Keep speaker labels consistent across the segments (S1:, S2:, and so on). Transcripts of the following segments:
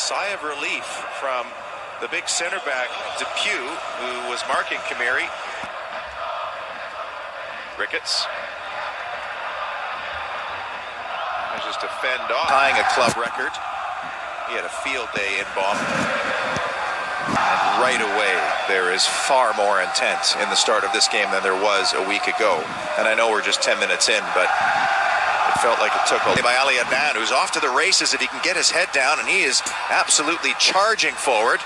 S1: sigh of relief from the big center back, Depew, who was marking Kamiri. Ricketts. Manages to fend off, tying a club record. He had a field day in Bob. And right away, there is far more intent in the start of this game than there was a week ago. And I know we're just 10 minutes in, but it felt like it took a by Ali Adnan, who's off to the races if he can get his head down, and he is absolutely charging forward.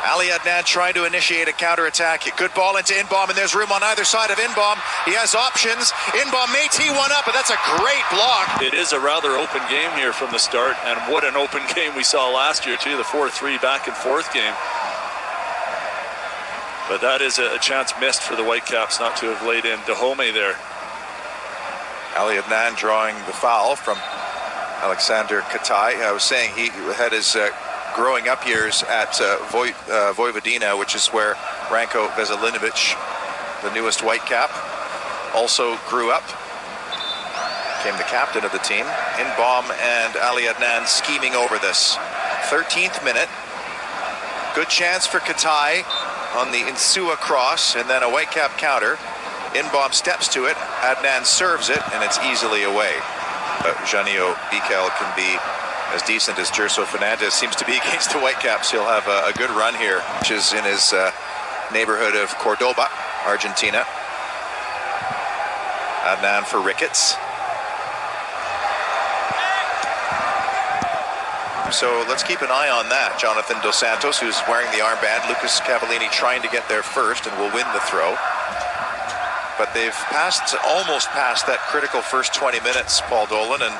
S1: Ali Adnan trying to initiate a counterattack. Good ball into Inbom, and there's room on either side of Inbom. He has options. Inbom may tee one up, but that's a great block.
S2: It is a rather open game here from the start, and what an open game we saw last year too, the 4-3 back and forth game. But that is a chance missed for the Whitecaps not to have laid in Dahomey there.
S1: Ali Adnan drawing the foul from Alexander Katai. I was saying he had his growing up years at Vojvodina, which is where Ranko Veselinovic, the newest Whitecap, also grew up. Became the captain of the team. Inbom and Ali Adnan scheming over this. 13th minute. Good chance for Katai on the Insua cross, and then a Whitecap counter. Inbom steps to it, Adnan serves it, and it's easily away. Janio Bikel can be as decent as Gerso Fernandez seems to be against the Whitecaps. He'll have a good run here, which is in his neighborhood of Cordoba, Argentina. Adnan for Ricketts. So let's keep an eye on that. Jonathan Dos Santos, who's wearing the armband. Lucas Cavallini trying to get there first and will win the throw. But they've almost passed that critical first 20 minutes, Paul Dolan, and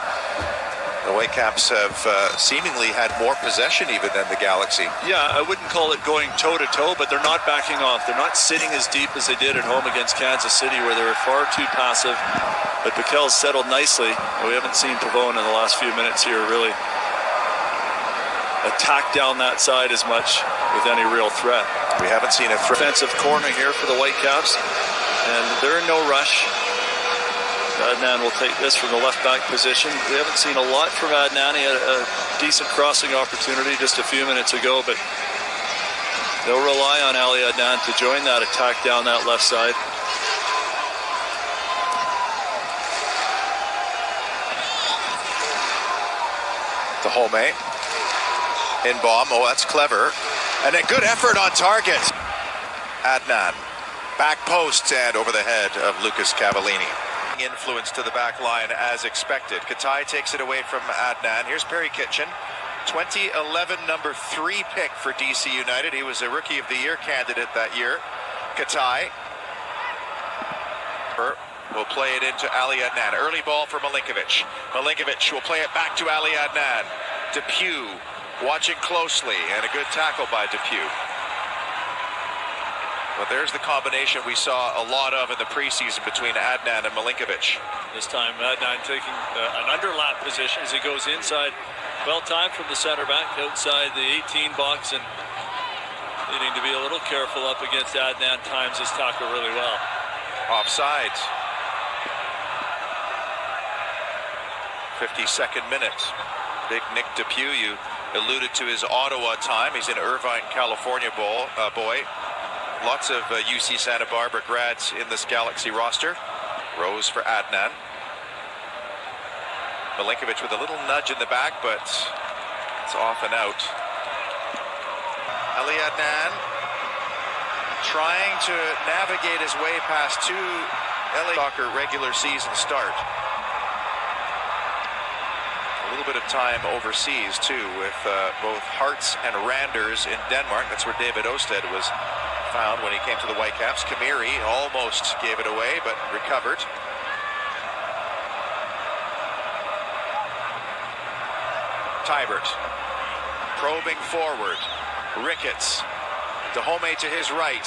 S1: the Whitecaps have seemingly had more possession even than the Galaxy.
S2: Yeah, I wouldn't call it going toe-to-toe, but they're not backing off. They're not sitting as deep as they did at home against Kansas City, where they were far too passive. But Bikel's settled nicely. We haven't seen Pavone in the last few minutes here really attack down that side as much with any real threat.
S1: We haven't seen a
S2: offensive corner here for the Whitecaps, and they're in no rush. Adnan will take this from the left back position. We haven't seen a lot from Adnan. He had a decent crossing opportunity just a few minutes ago, but they'll rely on Ali Adnan to join that attack down that left side.
S1: Dahomey. Inbom, oh that's clever. And a good effort on target. Adnan. Back post and over the head of Lucas Cavallini. Influence to the back line as expected. Katai takes it away from Adnan. Here's Perry Kitchen. 2011 number 3 pick for DC United. He was a Rookie of the Year candidate that year. Katai will play it into Ali Adnan. Early ball for Milinkovic. Milinkovic will play it back to Ali Adnan. Depew watching closely, and a good tackle by Depew. But there's the combination we saw a lot of in the preseason between Adnan and Milinkovic.
S2: This time Adnan taking an underlap position as he goes inside. Well timed from the center back outside the 18 box, and needing to be a little careful up against Adnan. Times his tackle really well.
S1: Offside. 52nd minute. Big Nick Depew, you alluded to his Ottawa time. He's in Irvine, California boy. Lots of UC Santa Barbara grads in this Galaxy roster. Rose for Adnan. Milinkovic with a little nudge in the back, but it's off and out. Ali Adnan trying to navigate his way past two LA soccer regular season start. A little bit of time overseas too, with both Hearts and Randers in Denmark. That's where David Osted was found when he came to the Whitecaps. Kamiri almost gave it away, but recovered. Tybert probing forward. Ricketts. Dahomey to his right.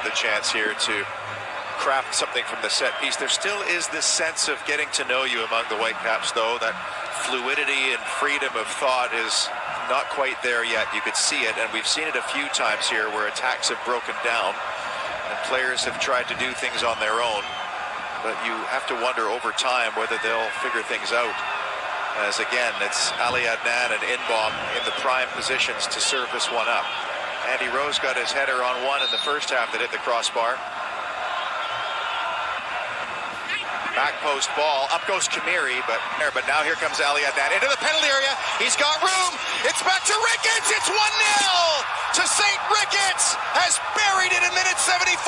S1: The chance here to craft something from the set piece. There still is this sense of getting to know you among the Whitecaps, though. That fluidity and freedom of thought is not quite there yet. You could see it, and we've seen it a few times here where attacks have broken down and players have tried to do things on their own. But you have to wonder over time whether they'll figure things out. As again, it's Ali Adnan and Inbom in the prime positions to serve this one up. Andy Rose got his header on one in the first half that hit the crossbar. Back post ball, up goes Kamiri, but now here comes Ali Adnan into the penalty area. He's got room. It's back to Ricketts. It's 1-0 to St. Ricketts. Has buried it in minute 74.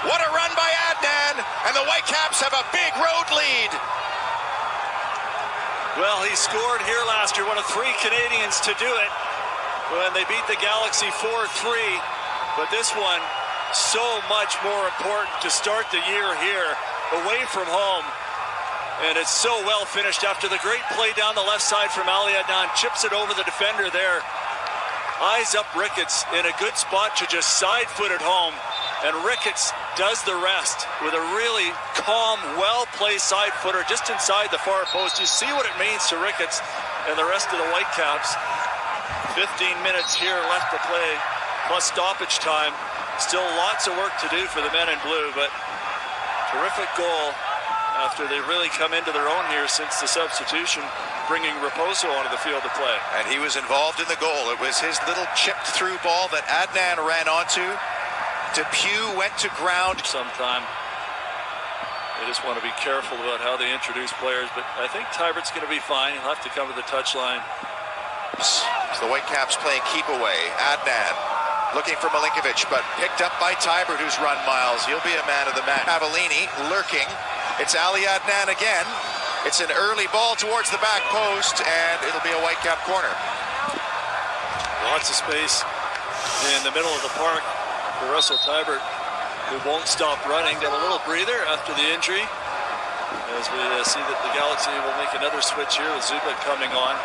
S1: What a run by Adnan, and the Whitecaps have a big road lead.
S2: Well, he scored here last year, one of 3 Canadians to do it when they beat the Galaxy 4-3. But this one, so much more important to start the year here, away from home. And it's so well finished after the great play down the left side from Ali Adnan. Chips it over the defender there. Eyes up Ricketts in a good spot to just side foot it home. And Ricketts does the rest with a really calm, well-placed side footer just inside the far post. You see what it means to Ricketts and the rest of the Whitecaps. 15 minutes here left to play, plus stoppage time. Still lots of work to do for the men in blue, but terrific goal after they really come into their own here since the substitution, bringing Raposo onto the field to play.
S1: And he was involved in the goal. It was his little chipped through ball that Adnan ran onto. Depew went to ground.
S2: Sometime they just want to be careful about how they introduce players, but I think Tybert's going to be fine. He'll have to come to the touchline.
S1: So the Whitecaps playing keep away. Adnan looking for Milinkovic, but picked up by Tybert, who's run miles. He'll be a man of the match. Avellini lurking. It's Ali Adnan again. It's an early ball towards the back post, and it'll be a Whitecap corner.
S2: Lots of space in the middle of the park for Russell Tybert, who won't stop running. Got a little breather after the injury, as we see that the Galaxy will make another switch here with Zuba coming on.